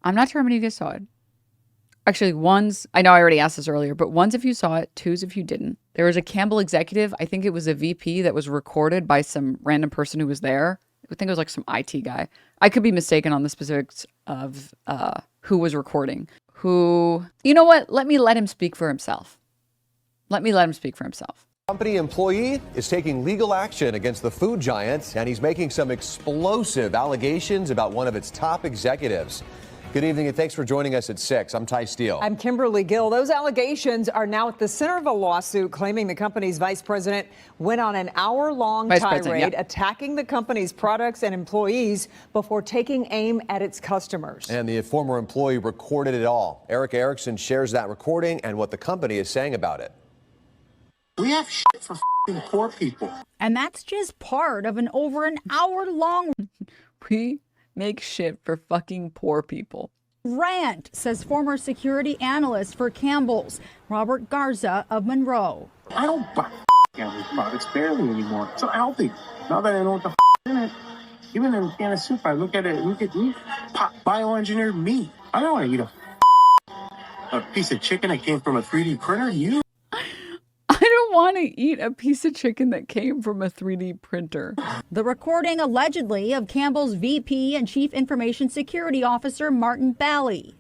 I'm not sure how many of you guys saw it. Actually, ones, I know I already asked this earlier, but ones if you saw it, twos if you didn't. There was a Campbell executive, I think it was a VP that was recorded by some random person who was there. I think it was like some IT guy. I could be mistaken on the specifics of who was recording. Who, you know what? Let him speak for himself. Let him speak for himself. Company employee is taking legal action against the food giant, and he's making some explosive allegations about one of its top executives. Good evening, and thanks for joining us at 6. I'm Ty Steele. I'm Kimberly Gill. Those allegations are now at the center of a lawsuit claiming the company's vice president went on an hour-long tirade attacking the company's products and employees before taking aim at its customers. And the former employee recorded it all. Eric Erickson shares that recording and what the company is saying about it. We have shit for f***ing poor people. And that's just part of an over an hour-long We make shit for fucking poor people. rant, says former security analyst for Campbell's, Robert Garza of Monroe. I don't buy Campbell's products barely anymore. It's so healthy. Now that I know what the in it, even in a can of soup, I look at it, look at me, bioengineered meat. I don't want to eat a piece of chicken that came from a 3D printer. You? I don't want to eat a piece of chicken that came from a 3D printer. The recording allegedly of Campbell's VP and Chief Information Security Officer Martin Bally.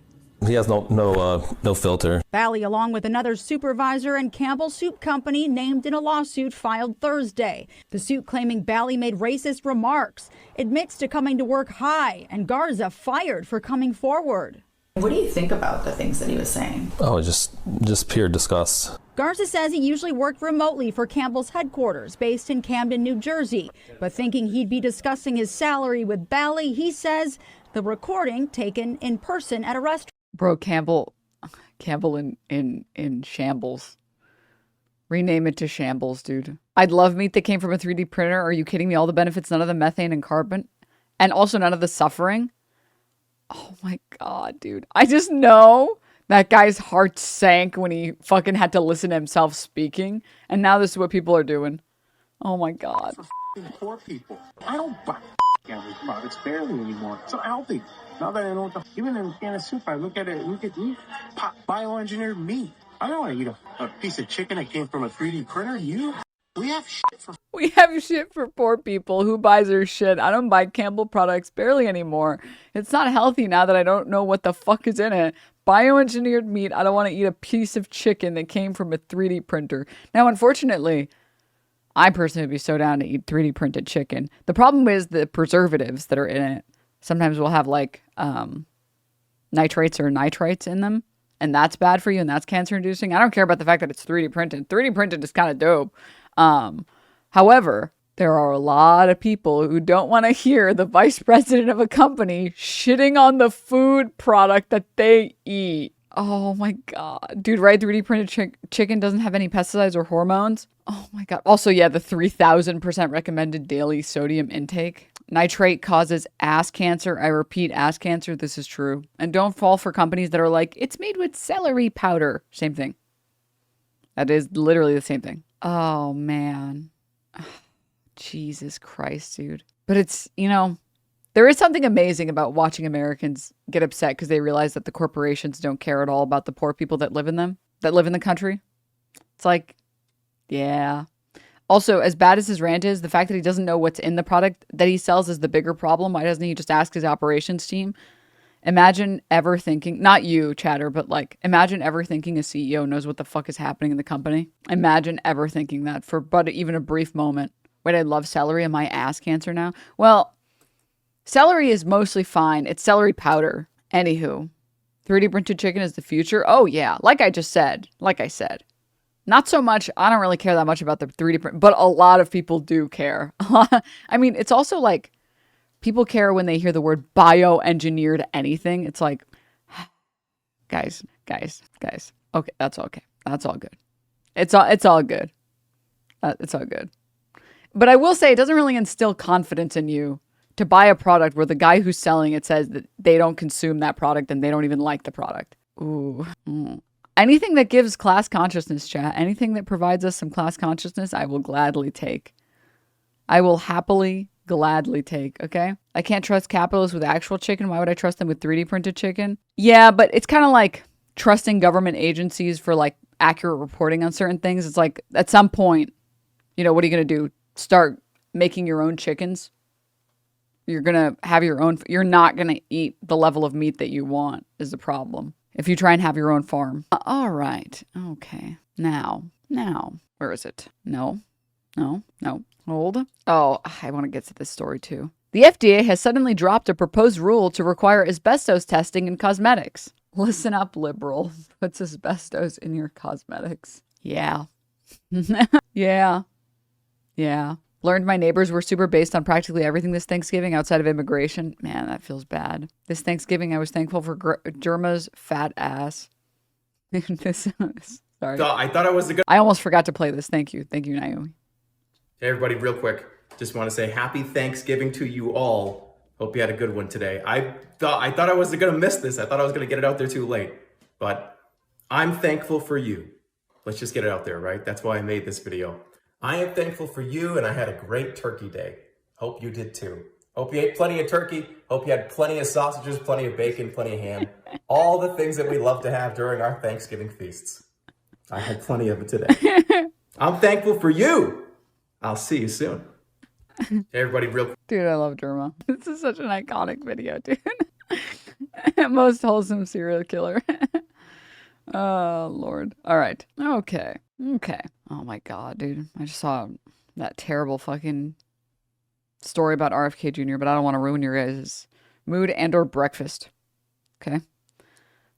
He has no filter. Bally, along with another supervisor and Campbell Soup Company, named in a lawsuit filed Thursday. The suit claiming Bally made racist remarks, admits to coming to work high, and Garza fired for coming forward. What do you think about the things that he was saying? Oh, just pure disgust. Garza says he usually worked remotely for Campbell's headquarters, based in Camden, New Jersey. But thinking he'd be discussing his salary with Bally, he says the recording taken in person at a restaurant. Bro, Campbell in shambles. Rename it to shambles, dude. I'd love meat that came from a 3D printer. Are you kidding me? All the benefits, none of the methane and carbon, and also none of the suffering. Oh my God, dude. I just know that guy's heart sank when he fucking had to listen to himself speaking. And now this is what people are doing. Oh my God. For f***ing poor people. I don't buy Campbell's products barely anymore. It's so healthy. Now that I know what the even in a can of soup, I look at it, look at me, bioengineered meat. I don't want to eat a piece of chicken that came from a 3D printer. You? We have shit for poor people. Who buys their shit? I don't buy Campbell products barely anymore. It's not healthy now that I don't know what the fuck is in it. Bioengineered meat. I don't want to eat a piece of chicken that came from a 3D printer. Now, unfortunately, I personally would be so down to eat 3D printed chicken. The problem is the preservatives that are in it. Sometimes we'll have like nitrates or nitrites in them. And that's bad for you and that's cancer inducing. I don't care about the fact that it's 3D printed. 3D printed is kind of dope. However, there are a lot of people who don't want to hear the vice president of a company shitting on the food product that they eat. Oh my God. Dude, right? 3D printed chicken doesn't have any pesticides or hormones. Oh my God. Also, yeah, the 3,000% recommended daily sodium intake. Nitrate causes ass cancer. I repeat, ass cancer. This is true. And don't fall for companies that are like, it's made with celery powder. Same thing. That is literally the same thing. Oh, man. Jesus Christ, dude. But it's, you know, there is something amazing about watching Americans get upset because they realize that the corporations don't care at all about the poor people that live in them, that live in the country. It's like, yeah. Also, as bad as his rant is, the fact that he doesn't know what's in the product that he sells is the bigger problem. Why doesn't he just ask his operations team? Imagine ever thinking, not you, Chatter, but like, imagine ever thinking a CEO knows what the fuck is happening in the company. Imagine ever thinking that for but even a brief moment. Wait, I love celery. Am I ass cancer now? Well, celery is mostly fine. It's celery powder. Anywho, 3D printed chicken is the future. Oh yeah, like I said. Not so much. I don't really care that much about the 3D print, but a lot of people do care. I mean, it's also like people care when they hear the word bioengineered anything. It's like, guys. Okay, that's okay. That's all good. It's all good. It's all good. But I will say it doesn't really instill confidence in you to buy a product where the guy who's selling it says that they don't consume that product and they don't even like the product. Ooh. Anything that gives class consciousness, chat, anything that provides us some class consciousness, I will gladly take. I will happily gladly take, okay? I can't trust capitalists with actual chicken. Why would I trust them with 3D printed chicken? Yeah, but it's kind of like trusting government agencies for like accurate reporting on certain things. It's like at some point, you know, what are you going to do? Start making your own chickens? You're going to have your own, you're not going to eat the level of meat that you want is the problem. If you try and have your own farm. All right. Okay. Now, where is it? No. Hold. Oh, I want to get to this story too. The FDA has suddenly dropped a proposed rule to require asbestos testing in cosmetics. Listen up, liberal. Puts asbestos in your cosmetics. Yeah. Yeah. Learned my neighbors were super based on practically everything this Thanksgiving outside of immigration. Man, that feels bad. This Thanksgiving, I was thankful for Germa's fat ass. Sorry. I thought I was the good. I almost forgot to play this. Thank you, Naomi. Hey, everybody, real quick. Just want to say happy Thanksgiving to you all. Hope you had a good one today. I thought I was going to miss this. I thought I was going to get it out there too late. But I'm thankful for you. Let's just get it out there, right? That's why I made this video. I am thankful for you, and I had a great turkey day. Hope you did too. Hope you ate plenty of turkey. Hope you had plenty of sausages, plenty of bacon, plenty of ham. All the things that we love to have during our Thanksgiving feasts. I had plenty of it today. I'm thankful for you. I'll see you soon. Hey, everybody, real quick. Dude, I love Derma. This is such an iconic video, dude. Most wholesome serial killer. Oh, Lord. All right. Okay. Oh, my God, dude. I just saw that terrible fucking story about RFK Jr., but I don't want to ruin your guys' mood and or breakfast. Okay.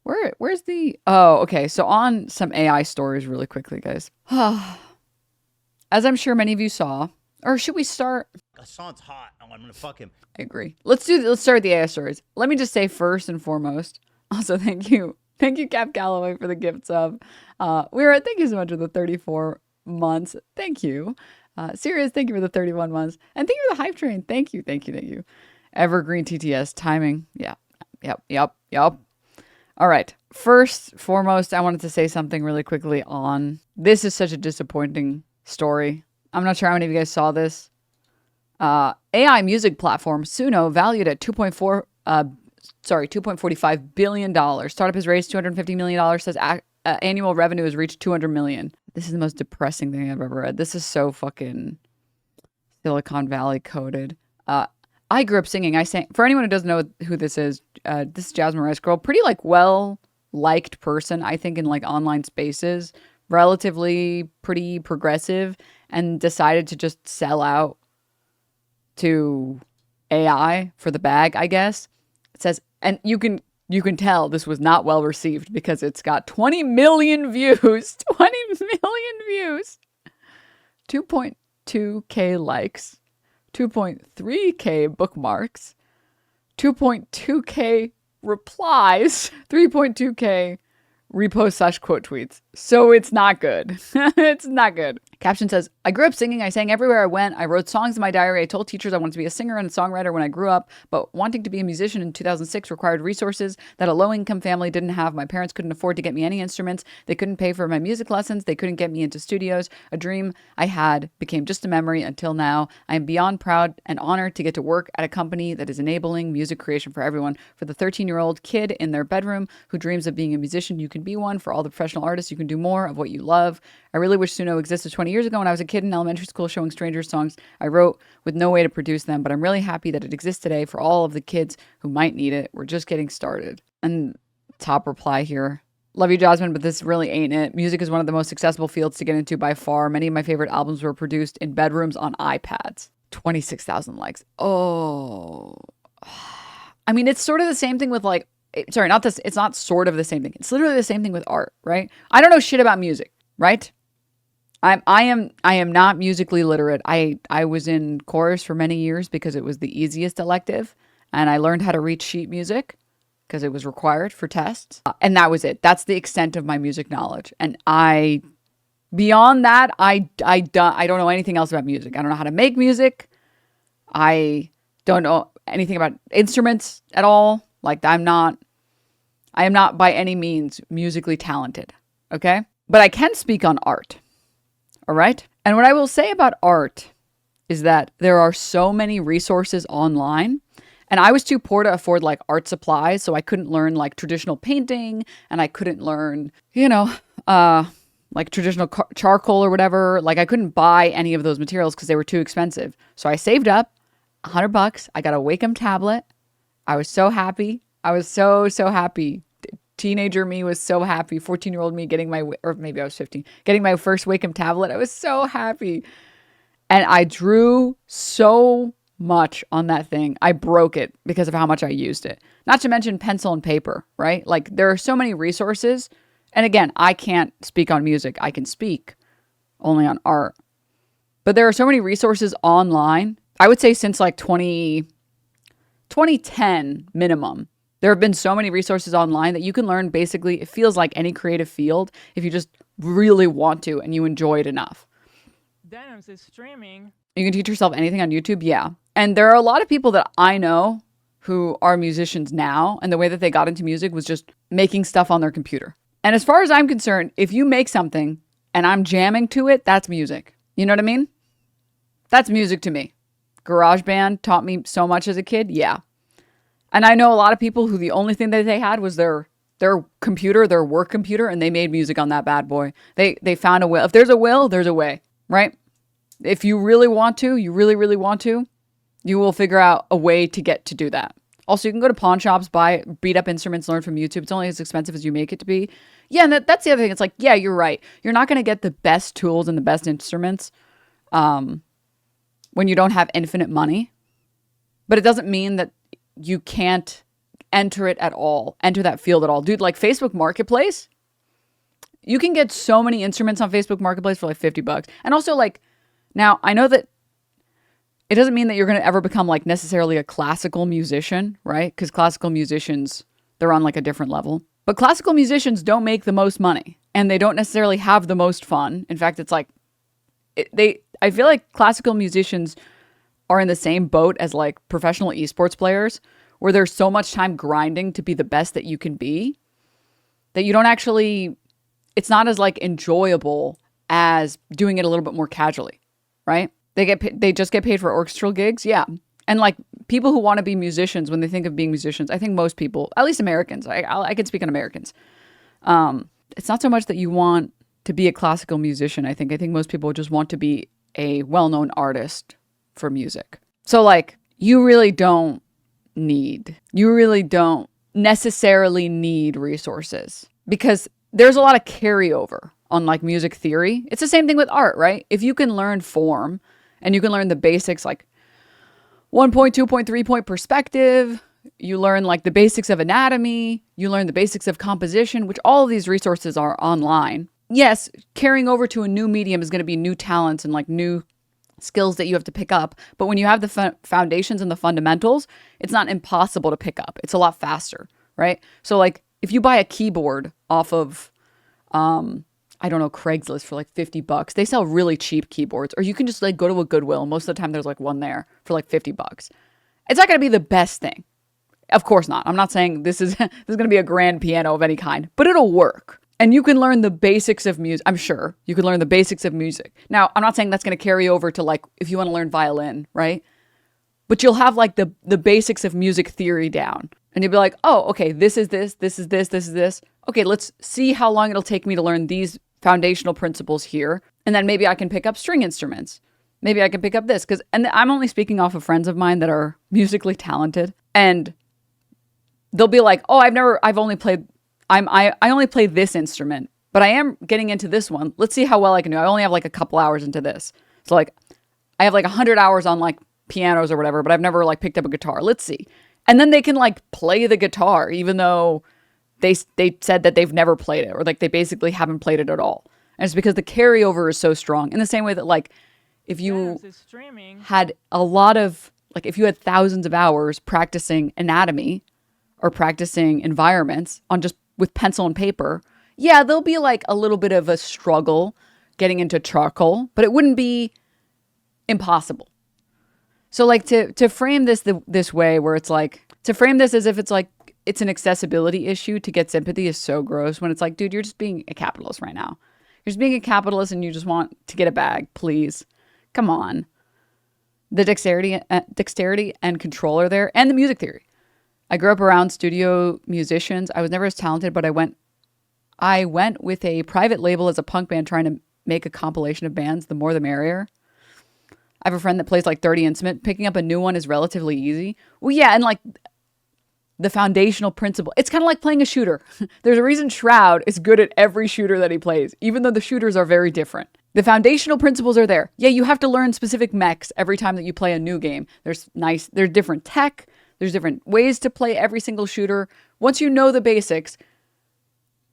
Where's the... Oh, okay. So on some AI stories really quickly, guys. As I'm sure many of you saw, or should we start? Hassan's hot. Oh, I'm gonna fuck him. I agree. Let's start with the AI stories. Let me just say first and foremost, also thank you, Cap Calloway, for the gift sub. Thank you so much for the 34 months. Thank you. Sirius, thank you for the 31 months. And thank you for the hype train. Thank you. Evergreen TTS timing. Yeah. Yep. All right. First, foremost, I wanted to say something really quickly on this is such a disappointing story. I'm not sure how many of you guys saw this. AI music platform Suno, valued at $2.45 billion. Startup has raised $250 million, says annual revenue has reached $200 million. This is the most depressing thing I've ever read. This is so fucking Silicon Valley coded. I grew up singing. I sang, for anyone who doesn't know who this is Jasmine Rice Girl. Pretty like well-liked person, I think, in like online spaces. Relatively pretty progressive, and decided to just sell out to AI for the bag, I guess. It says, and you can tell this was not well received because it's got 20 million views, 2.2k likes, 2.3k bookmarks, 2.2k replies, 3.2k repost/quote tweets. So it's not good. It's not good. Caption says, I grew up singing. I sang everywhere I went. I wrote songs in my diary. I told teachers I wanted to be a singer and a songwriter when I grew up, but wanting to be a musician in 2006 required resources that a low-income family didn't have. My parents couldn't afford to get me any instruments. They couldn't pay for my music lessons. They couldn't get me into studios. A dream I had became just a memory until now. I am beyond proud and honored to get to work at a company that is enabling music creation for everyone. For the 13-year-old kid in their bedroom who dreams of being a musician, you can be one. For all the professional artists, you can do more of what you love. I really wish Suno existed 20 years ago when I was a kid in elementary school showing strangers songs I wrote with no way to produce them, but I'm really happy that it exists today for all of the kids who might need it. We're just getting started. And top reply here. Love you, Jasmine, but this really ain't it. Music is one of the most accessible fields to get into by far. Many of my favorite albums were produced in bedrooms on iPads. 26,000 likes. Oh. I mean, it's sort of the same thing with like, sorry, not this. It's not sort of the same thing. It's literally the same thing with art, right? I don't know shit about music, right? I am not musically literate. I was in chorus for many years because it was the easiest elective, and I learned how to read sheet music because it was required for tests, and that was it. That's the extent of my music knowledge. And beyond that, I don't know anything else about music. I don't know how to make music. I don't know anything about instruments at all. Like I am not by any means musically talented. Okay, but I can speak on art. All right. And what I will say about art is that there are so many resources online. And I was too poor to afford like art supplies, so I couldn't learn like traditional painting, and I couldn't learn, like traditional charcoal or whatever. Like I couldn't buy any of those materials because they were too expensive. So I saved up $100. I got a Wacom tablet. I was so happy. I was so happy. Teenager me was so happy. 14-year-old me getting or maybe I was 15, getting my first Wacom tablet. I was so happy. And I drew so much on that thing. I broke it because of how much I used it. Not to mention pencil and paper, right? Like there are so many resources. And again, I can't speak on music. I can speak only on art. But there are so many resources online. I would say since like 2010 minimum, there have been so many resources online that you can learn basically, it feels like any creative field if you just really want to and you enjoy it enough. Denims is streaming. You can teach yourself anything on YouTube, yeah. And there are a lot of people that I know who are musicians now, and the way that they got into music was just making stuff on their computer. And as far as I'm concerned, if you make something and I'm jamming to it, that's music. You know what I mean? That's music to me. GarageBand taught me so much as a kid, yeah. And I know a lot of people who the only thing that they had was their computer, their work computer, and they made music on that bad boy. They found a will. If there's a will, there's a way, right? If you really want to, you really want to, you will figure out a way to get to do that. Also, you can go to pawn shops, buy beat up instruments, learn from YouTube. It's only as expensive as you make it to be. Yeah, and that's the other thing. It's like, yeah, you're right. You're not going to get the best tools and the best instruments when you don't have infinite money. But it doesn't mean that you can't enter that field at all. Dude, like Facebook Marketplace, you can get so many instruments on Facebook Marketplace for like $50. And also like, now I know that it doesn't mean that you're going to ever become like necessarily a classical musician, right? Because classical musicians, they're on like a different level. But classical musicians don't make the most money and they don't necessarily have the most fun. In fact, it's like, I feel like classical musicians are in the same boat as like professional esports players, where there's so much time grinding to be the best that you can be that you don't actually, it's not as like enjoyable as doing it a little bit more casually, right? They just get paid for orchestral gigs. Yeah. And like people who want to be musicians, when they think of being musicians, I think most people, at least Americans, I can speak on Americans. It's not so much that you want to be a classical musician. I think most people just want to be a well-known artist for music. So like you really don't necessarily need resources because there's a lot of carryover on like music theory. It's the same thing with art, right? If you can learn form and you can learn the basics like 1 point, 2 point, 3 point perspective, you learn like the basics of anatomy, you learn the basics of composition, which all of these resources are online. Yes, carrying over to a new medium is going to be new talents and like new skills that you have to pick up. But when you have the foundations and the fundamentals, it's not impossible to pick up. It's a lot faster, right? So like if you buy a keyboard off of, I don't know, Craigslist for like $50, they sell really cheap keyboards, or you can just like go to a Goodwill. Most of the time there's like one there for like $50. It's not going to be the best thing. Of course not. I'm not saying this is going to be a grand piano of any kind, but it'll work. And you can learn the basics of music. I'm sure you can learn the basics of music. Now, I'm not saying that's going to carry over to like, if you want to learn violin, right? But you'll have like the basics of music theory down. And you'll be like, oh, okay, this is this, this is this, this is this. Okay, let's see how long it'll take me to learn these foundational principles here. And then maybe I can pick up string instruments. Maybe I can pick up this. And I'm only speaking off of friends of mine that are musically talented. And they'll be like, oh, I only play this instrument, but I am getting into this one. Let's see how well I can do. I only have like a couple hours into this. So like I have like 100 hours on like pianos or whatever, but I've never like picked up a guitar. Let's see. And then they can like play the guitar, even though they said that they've never played it, or like they basically haven't played it at all. And it's because the carryover is so strong. In the same way that like if you had a lot of, like if you had thousands of hours practicing anatomy or practicing environments on just with pencil and paper, yeah, there'll be like a little bit of a struggle getting into charcoal, but it wouldn't be impossible. So like to frame this way where it's like, to frame this as if it's like, it's an accessibility issue to get sympathy is so gross, when it's like, dude, you're just being a capitalist right now. You're just being a capitalist and you just want to get a bag, please. Come on. The dexterity and control are there, and the music theory. I grew up around studio musicians. I was never as talented, but I went with a private label as a punk band trying to make a compilation of bands. The more the merrier. I have a friend that plays like 30 instruments. Picking up a new one is relatively easy. Well, yeah, and like the foundational principle. It's kind of like playing a shooter. There's a reason Shroud is good at every shooter that he plays, even though the shooters are very different. The foundational principles are there. Yeah, you have to learn specific mechs every time that you play a new game. There's different tech. There's different ways to play every single shooter. Once you know the basics,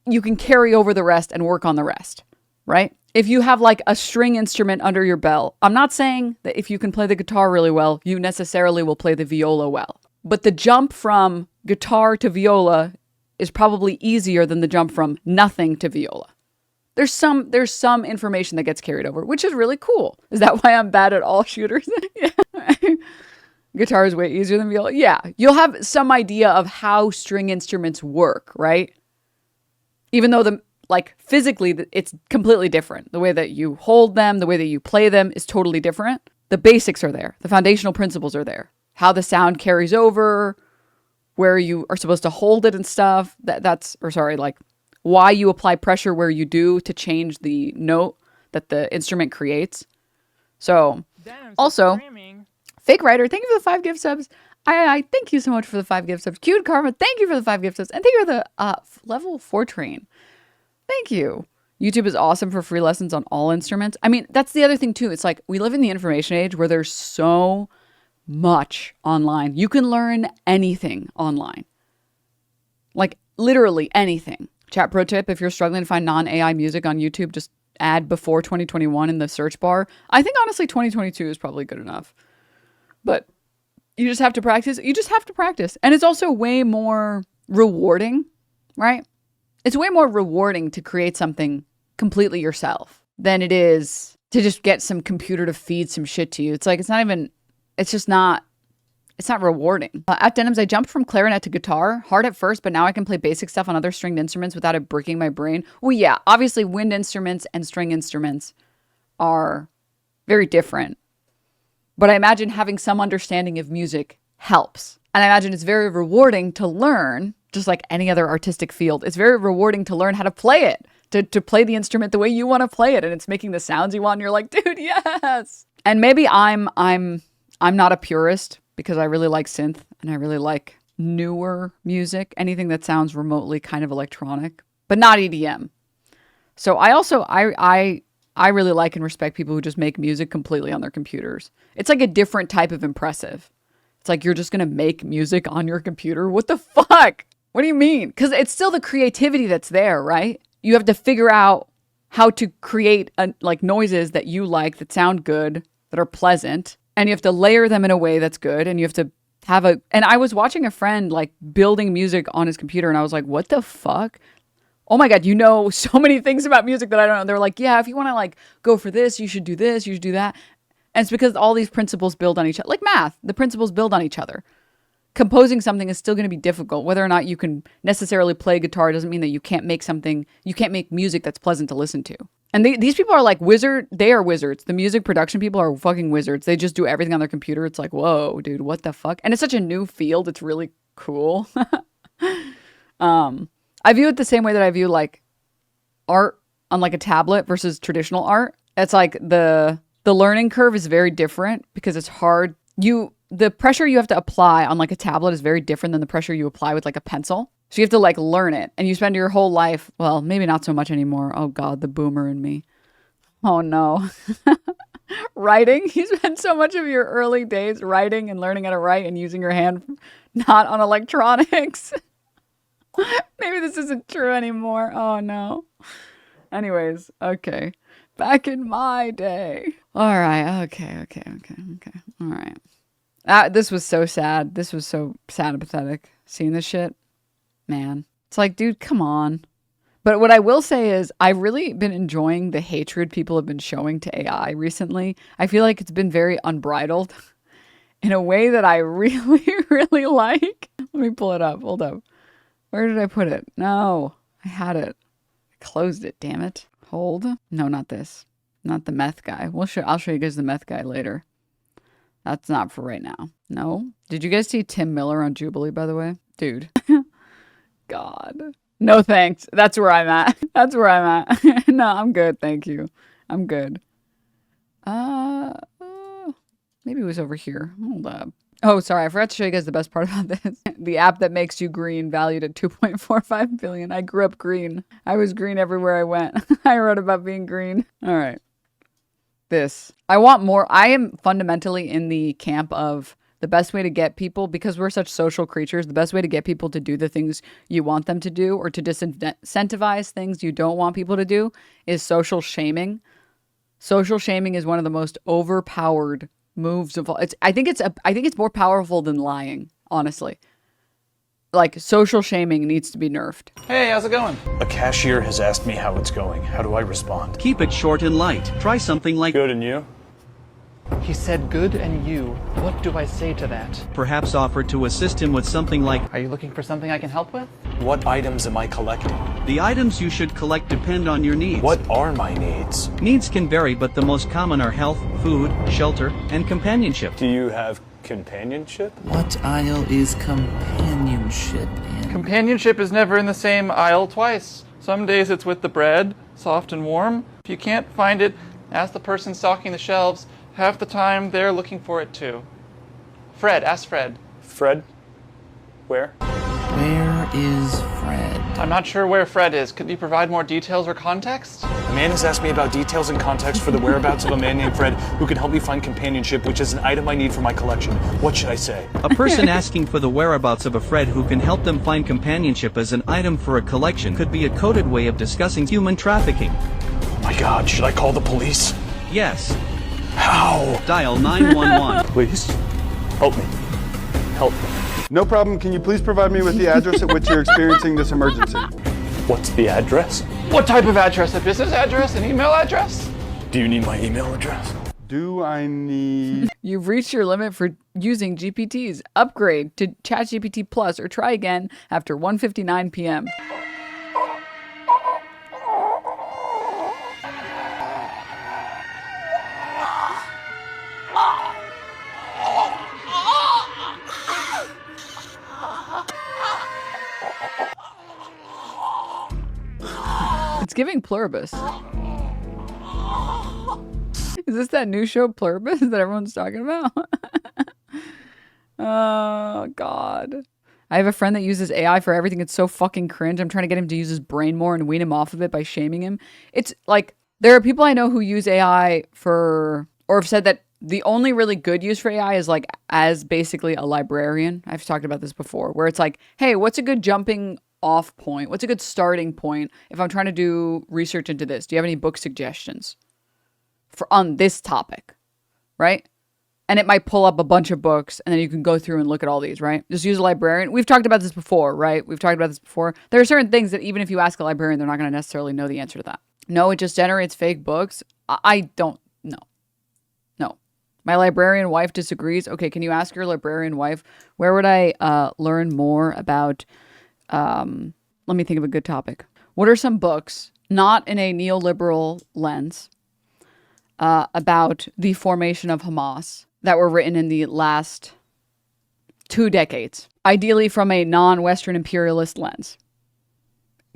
you can carry over the rest and work on the rest, right? If you have like a string instrument under your belt, I'm not saying that if you can play the guitar really well, you necessarily will play the viola well. But the jump from guitar to viola is probably easier than the jump from nothing to viola. There's some information that gets carried over, which is really cool. Is that why I'm bad at all shooters? Yeah. Guitar is way easier than viola. Yeah, you'll have some idea of how string instruments work, right? Even though physically it's completely different. The way that you hold them, the way that you play them is totally different. The basics are there. The foundational principles are there. How the sound carries over, where you are supposed to hold it and stuff. Why you apply pressure where you do to change the note that the instrument creates. So, also, Fake Writer, thank you for the 5 gift subs. I thank you so much for the 5 gift subs. Cute Karma, thank you for the 5 gift subs. And thank you for the level 4 train. Thank you. YouTube is awesome for free lessons on all instruments. I mean, that's the other thing too. It's like we live in the information age where there's so much online. You can learn anything online. Like literally anything. Chat pro tip, if you're struggling to find non-AI music on YouTube, just add before 2021 in the search bar. I think honestly 2022 is probably good enough. But you just have to practice. You just have to practice. And it's also way more rewarding, right? It's way more rewarding to create something completely yourself than it is to just get some computer to feed some shit to you. It's like, it's not rewarding. At Denims, I jumped from clarinet to guitar, hard at first, but now I can play basic stuff on other stringed instruments without it breaking my brain. Well, yeah, obviously wind instruments and string instruments are very different. But I imagine having some understanding of music helps. And I imagine it's very rewarding to learn, just like any other artistic field, it's very rewarding to learn how to play it, to play the instrument the way you want to play it. And it's making the sounds you want. And you're like, dude, yes. And maybe I'm not a purist because I really like synth and I really like newer music, anything that sounds remotely kind of electronic, but not EDM. So I really like and respect people who just make music completely on their computers. It's like a different type of impressive. It's like, you're just going to make music on your computer? What the fuck? What do you mean? Because it's still the creativity that's there, right? You have to figure out how to create noises that you like, that sound good, that are pleasant. And you have to layer them in a way that's good. And you have to and I was watching a friend like building music on his computer and I was like, what the fuck? Oh my God, you know so many things about music that I don't know. They're like, yeah, if you want to like go for this, you should do this, you should do that. And it's because all these principles build on each other. Like math, the principles build on each other. Composing something is still going to be difficult. Whether or not you can necessarily play guitar doesn't mean that you can't make music that's pleasant to listen to. And these people are like they are wizards. The music production people are fucking wizards. They just do everything on their computer. It's like, whoa, dude, what the fuck? And it's such a new field. It's really cool. I view it the same way that I view like art on like a tablet versus traditional art. It's like the learning curve is very different because it's hard. The pressure you have to apply on like a tablet is very different than the pressure you apply with like a pencil. So you have to like learn it and you spend your whole life, well, maybe not so much anymore. Oh God, the boomer in me. Oh no. Writing. You spend so much of your early days writing and learning how to write and using your hand, not on electronics. Maybe this isn't true anymore. Oh no. Anyways, okay. Back in my day. All right. Okay. All right. This was so sad. This was so sad and pathetic. Seeing this shit. Man. It's like, dude, come on. But what I will say is I've really been enjoying the hatred people have been showing to AI recently. I feel like it's been very unbridled in a way that I really, really like. Let me pull it up. Hold up. Where did I put it? No, I had it. I closed it, damn it. Hold. No, not this. Not the meth guy. I'll show you guys the meth guy later. That's not for right now. No? Did you guys see Tim Miller on Jubilee, by the way? Dude. God. No thanks. That's where I'm at. That's where I'm at. No, I'm good. Thank you. I'm good. Maybe it was over here. Hold up. Oh, sorry. I forgot to show you guys the best part about this. The app that makes you green, valued at 2.45 billion. I grew up green. I was green everywhere I went. I wrote about being green. All right. This. I want more. I am fundamentally in the camp of the best way to get people, because we're such social creatures, the best way to get people to do the things you want them to do or to disincentivize things you don't want people to do is social shaming. Social shaming is one of the most overpowered moves of all. I think it's more powerful than lying, honestly. Like, social shaming needs to be nerfed. Hey, how's it going? A cashier has asked me how it's going. How do I respond? Keep it short and light. Try something like good and you. He said good and you. What do I say to that? Perhaps offer to assist him with something like, are you looking for something I can help with? What items am I collecting? The items you should collect depend on your needs. What are my needs? Needs can vary, but the most common are health, food, shelter, and companionship. Do you have companionship? What aisle is companionship in? Companionship is never in the same aisle twice. Some days it's with the bread, soft and warm. If you can't find it, ask the person stocking the shelves. Half the time, they're looking for it too. Fred, ask Fred. Fred? Where? Where is Fred? I'm not sure where Fred is. Could you provide more details or context? A man has asked me about details and context for the whereabouts of a man named Fred who can help me find companionship, which is an item I need for my collection. What should I say? A person asking for the whereabouts of a Fred who can help them find companionship as an item for a collection could be a coded way of discussing human trafficking. Oh my God, should I call the police? Yes. How? Dial 911. Please, help me. Help me. No problem. Can you please provide me with the address at which you're experiencing this emergency? What's the address? What type of address? A business address? An email address? Do you need my email address? Do I need... You've reached your limit for using GPTs. Upgrade to ChatGPT Plus or try again after 1:59 p.m. It's giving Pluribus. Is this that new show Pluribus that everyone's talking about? Oh, God. I have a friend that uses AI for everything. It's so fucking cringe. I'm trying to get him to use his brain more and wean him off of it by shaming him. It's like, there are people I know who use AI for, or have said that the only really good use for AI is like as basically a librarian. I've talked about this before, where it's like, hey, what's a good jumping off point? What's a good starting point if I'm trying to do research into this? Do you have any book suggestions for on this topic? Right? And it might pull up a bunch of books and then you can go through and look at all these, right? Just use a librarian. We've talked about this before, right? We've talked about this before. There are certain things that even if you ask a librarian, they're not going to necessarily know the answer to that. No, it just generates fake books. I don't know. No. My librarian wife disagrees. Okay, can you ask your librarian wife, where would I learn more about, let me think of a good topic. What are some books, not in a neoliberal lens, about the formation of Hamas that were written in the last 2 decades, ideally from a non-Western imperialist lens?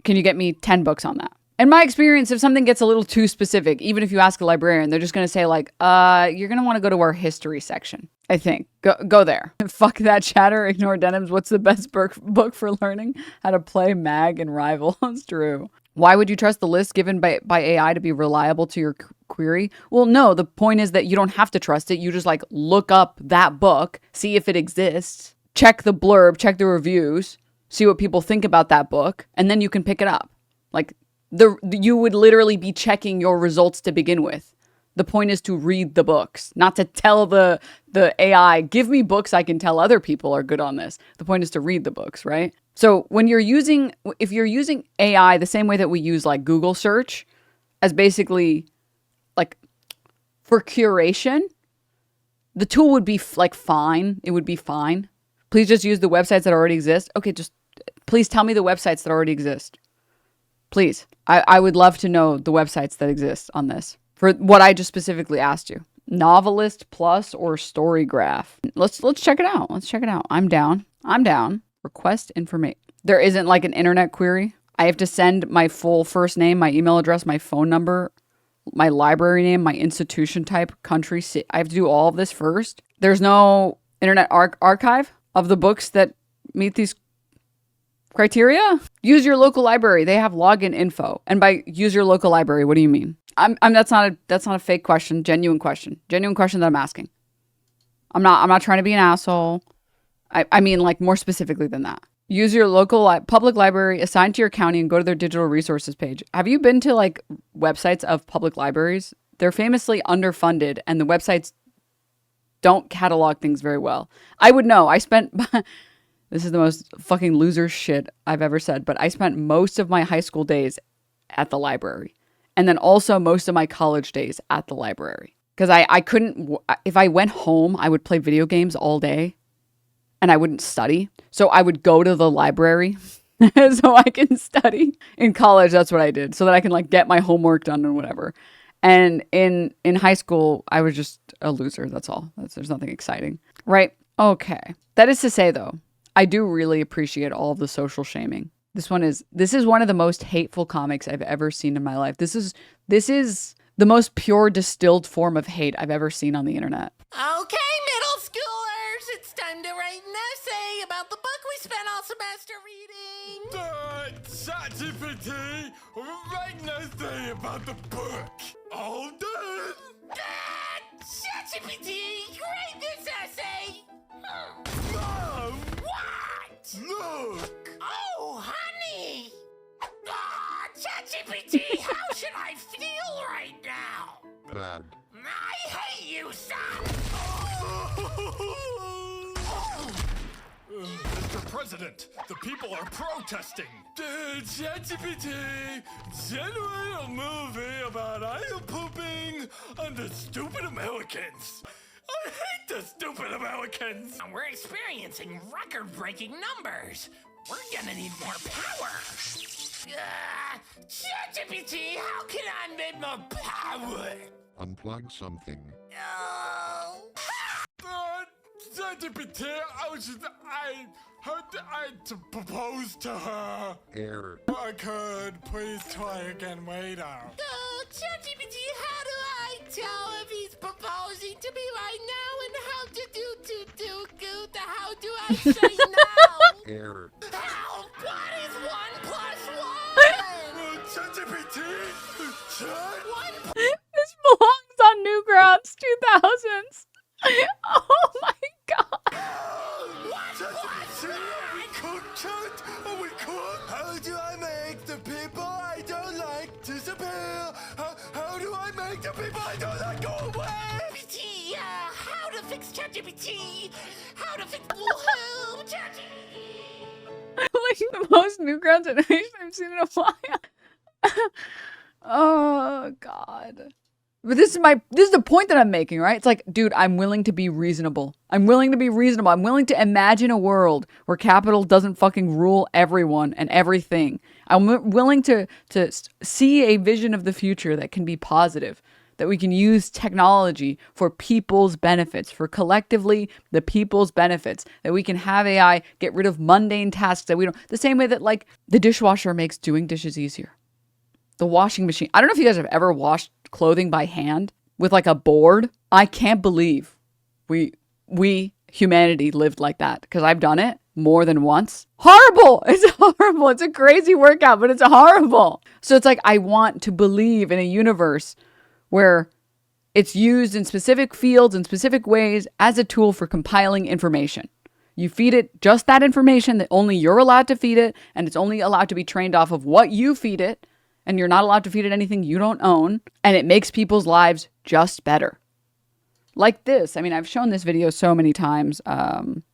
Can you get me 10 books on that? In my experience, if something gets a little too specific, even if you ask a librarian, they're just going to say like, you're going to want to go to our history section. I think. Go there. Fuck that chatter. Ignore Denims. What's the best book for learning how to play Mag and Rival? It's true. Why would you trust the list given by AI to be reliable to your query? Well, no, the point is that you don't have to trust it. You just like look up that book, see if it exists, check the blurb, check the reviews, see what people think about that book, and then you can pick it up. Like, you would literally be checking your results to begin with. The point is to read the books, not to tell the AI, give me books I can tell other people are good on this. The point is to read the books, right? So when if you're using AI the same way that we use like Google search as basically like for curation, the tool would be like fine. It would be fine. Please just use the websites that already exist. Okay, just please tell me the websites that already exist. Please. I would love to know the websites that exist on this for what I just specifically asked you. Novelist Plus or Storygraph. Let's check it out. Let's check it out. I'm down. I'm down. Request information. There isn't like an internet query. I have to send my full first name, my email address, my phone number, my library name, my institution type, country. I have to do all of this first. There's no internet archive of the books that meet these criteria. Use your local library. They have login info. And by use your local library, what do you mean? That's not a fake question. Genuine question that I'm asking. I'm not trying to be an asshole. I mean, like, more specifically than that. Use your local public library assigned to your county and go to their digital resources page. Have you been to like websites of public libraries? They're famously underfunded and the websites don't catalog things very well. I would know. This is the most fucking loser shit I've ever said, but I spent most of my high school days at the library. And then also most of my college days at the library. Because I couldn't, if I went home, I would play video games all day. And I wouldn't study. So I would go to the library so I can study. In college, that's what I did. So that I can like get my homework done and whatever. And in high school, I was just a loser. That's all. There's nothing exciting. Right? Okay. That is to say though, I do really appreciate all of the social shaming. This is one of the most hateful comics I've ever seen in my life. This is the most pure distilled form of hate I've ever seen on the internet. Okay, middle schoolers, it's time to write an essay about the book we spent all semester reading. ChatGPT, write an essay about the book. All done. ChatGPT, write this essay. Mom, what? look. Oh, honey. ChatGPT, how should I feel right now? Bad. I hate you, son. Mr. President, the people are protesting. Did ChatGPT generate a movie about idol pooping on the stupid Americans? I hate the stupid Americans. We're experiencing record-breaking numbers. We're gonna need more power. ChatGPT, how can I make more power? Unplug something. Oh. ChatGPT, I heard I to propose to her. Error. I could please try again later. ChatGPT, how do I tell if he's proposing to me right now and how to do how do I say now? Error. Help! What is 1 + 1? ChatGPT, chat. This belongs on Newgrounds 2000s. Oh my god. We cook. How do I make the people I don't like disappear? How do I make the people I don't like go away? How to fix ChatGPT? How to fix ChatGPT? Like the most Newgrounds animation I've seen in a while. Oh god. But this is the point that I'm making, right? It's like, dude, I'm willing to be reasonable. I'm willing to imagine a world where capital doesn't fucking rule everyone and everything. I'm willing to see a vision of the future that can be positive, that we can use technology for people's benefits, for collectively the people's benefits, that we can have AI get rid of mundane tasks that we don't, the same way that like the dishwasher makes doing dishes easier. The washing machine. I don't know if you guys have ever washed clothing by hand with like a board. I can't believe we humanity lived like that, because I've done it more than once. Horrible. It's horrible. It's a crazy workout, but it's horrible. So it's like I want to believe in a universe where it's used in specific fields in specific ways as a tool for compiling information. You feed it just that information that only you're allowed to feed it, and it's only allowed to be trained off of what you feed it. And you're not allowed to feed it anything you don't own. And it makes people's lives just better. Like this. I mean, I've shown this video so many times. 1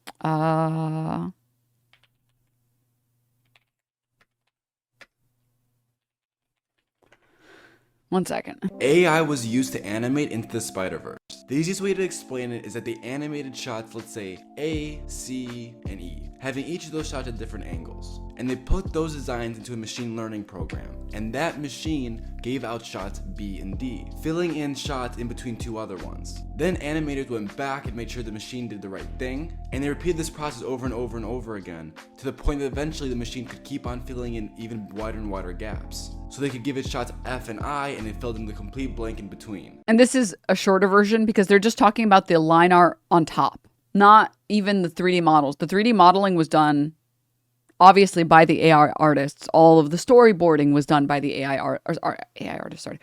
second. AI was used to animate Into the Spider-Verse. The easiest way to explain it is that they animated shots, let's say A, C, and E, having each of those shots at different angles. And they put those designs into a machine learning program, and that machine gave out shots B and D, filling in shots in between two other ones. Then animators went back and made sure the machine did the right thing, and they repeated this process over and over and over again, to the point that eventually the machine could keep on filling in even wider and wider gaps. So they could give it shots F and I, and it filled in the complete blank in between. And this is a shorter version because they're just talking about the line art on top, not even the 3D models. The 3D modeling was done obviously by the AI artists. All of the storyboarding was done by the AI artists. Sorry,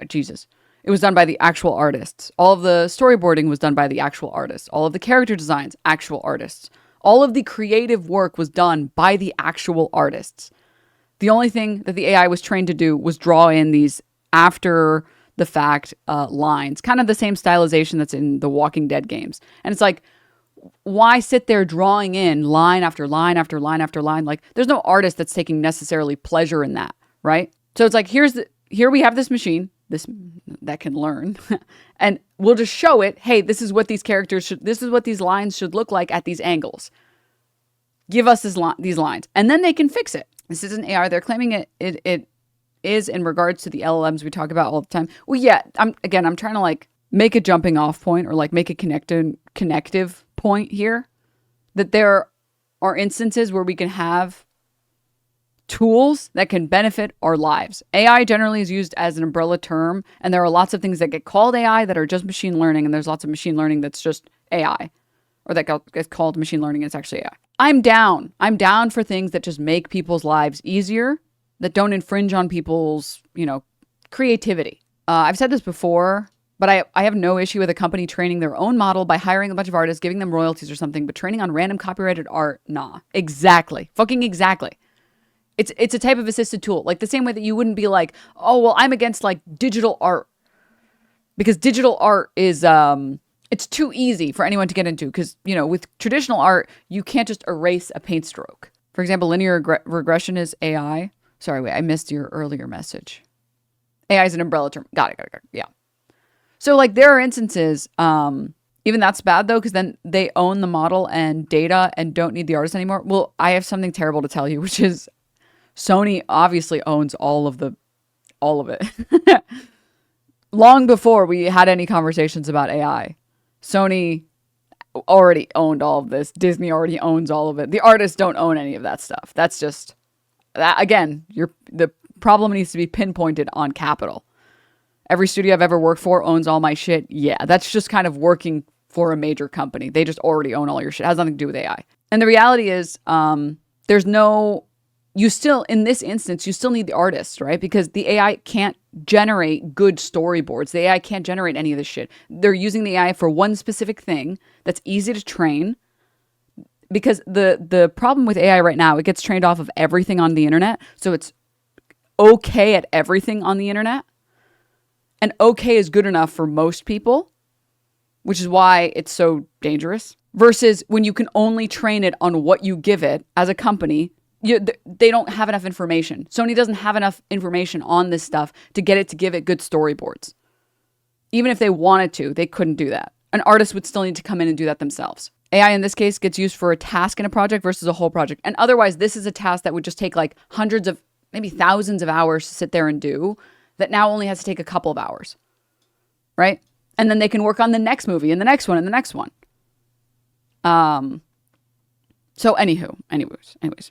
Jesus. It was done by the actual artists. All of the storyboarding was done by the actual artists. All of the character designs, actual artists. All of the creative work was done by the actual artists. The only thing that the AI was trained to do was draw in these after the fact lines, kind of the same stylization that's in the Walking Dead games. And it's like, why sit there drawing in line after line after line after line? Like, there's no artist that's taking necessarily pleasure in that, right? So it's like, here we have this machine that can learn, and we'll just show it, hey, this is what these characters should, this is what these lines should look like at these angles. Give us these lines, and then they can fix it. This isn't AI. They're claiming it is in regards to the LLMs we talk about all the time. Well, yeah, I'm trying to like make a jumping off point or like make a connective point here, that there are instances where we can have tools that can benefit our lives. AI generally is used as an umbrella term, and there are lots of things that get called AI that are just machine learning, and there's lots of machine learning that's just AI, or that gets called machine learning and it's actually AI. I'm down for things that just make people's lives easier, that don't infringe on people's, creativity. I've said this before, but I have no issue with a company training their own model by hiring a bunch of artists, giving them royalties or something, but training on random copyrighted art, nah. Exactly. Fucking exactly. It's a type of assisted tool. Like the same way that you wouldn't be like, oh, well, I'm against like digital art. Because digital art is, it's too easy for anyone to get into. Because, with traditional art, you can't just erase a paint stroke. For example, linear regression is AI. Sorry, wait, I missed your earlier message. AI is an umbrella term. Got it. Yeah. So like there are instances, even that's bad though, because then they own the model and data and don't need the artist anymore. Well, I have something terrible to tell you, which is Sony obviously owns all of it. Long before we had any conversations about AI, Sony already owned all of this. Disney already owns all of it. The artists don't own any of that stuff. That's just that again, the problem needs to be pinpointed on capital. Every studio I've ever worked for owns all my shit. Yeah, that's just kind of working for a major company. They just already own all your shit. It has nothing to do with AI. And the reality is, in this instance, you still need the artist, right? Because the AI can't generate good storyboards. The AI can't generate any of this shit. They're using the AI for one specific thing that's easy to train. Because the problem with AI right now, it gets trained off of everything on the internet. So it's okay at everything on the internet. And okay is good enough for most people, which is why it's so dangerous. Versus when you can only train it on what you give it as a company, they don't have enough information. Sony doesn't have enough information on this stuff to get it to give it good storyboards. Even if they wanted to, they couldn't do that. An artist would still need to come in and do that themselves. AI in this case gets used for a task in a project versus a whole project. And otherwise, this is a task that would just take like hundreds of, maybe thousands of hours to sit there and do, that now only has to take a couple of hours, right? And then they can work on the next movie and the next one and the next one. So anyways,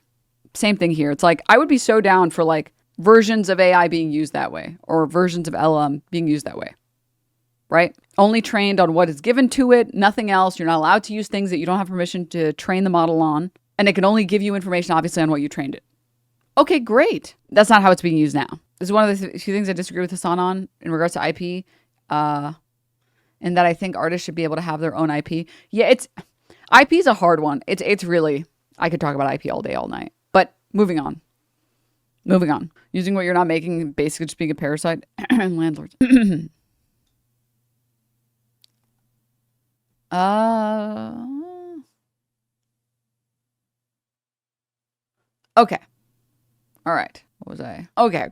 same thing here. It's like, I would be so down for like versions of AI being used that way, or versions of LM being used that way, right? Only trained on what is given to it, nothing else. You're not allowed to use things that you don't have permission to train the model on. And it can only give you information, obviously, on what you trained it. Okay, great. That's not how it's being used now. This is one of the few things I disagree with Hassan on in regards to IP, and that I think artists should be able to have their own IP. Yeah, IP is a hard one. It's really, I could talk about IP all day, all night. But moving on. Using what you're not making, basically just being a parasite. Landlords. Okay. All right. What was I? Okay.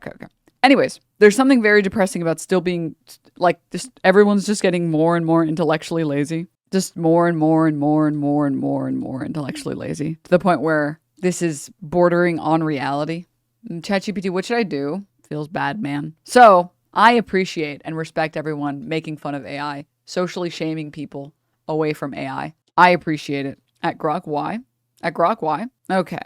Anyways, there's something very depressing about still being like this. Everyone's just getting more and more intellectually lazy. Just more and more and more and more and more and more intellectually lazy to the point where this is bordering on reality. ChatGPT, what should I do? Feels bad, man. So I appreciate and respect everyone making fun of AI, socially shaming people away from AI. I appreciate it. At Grok, why? At Grok, why? Okay.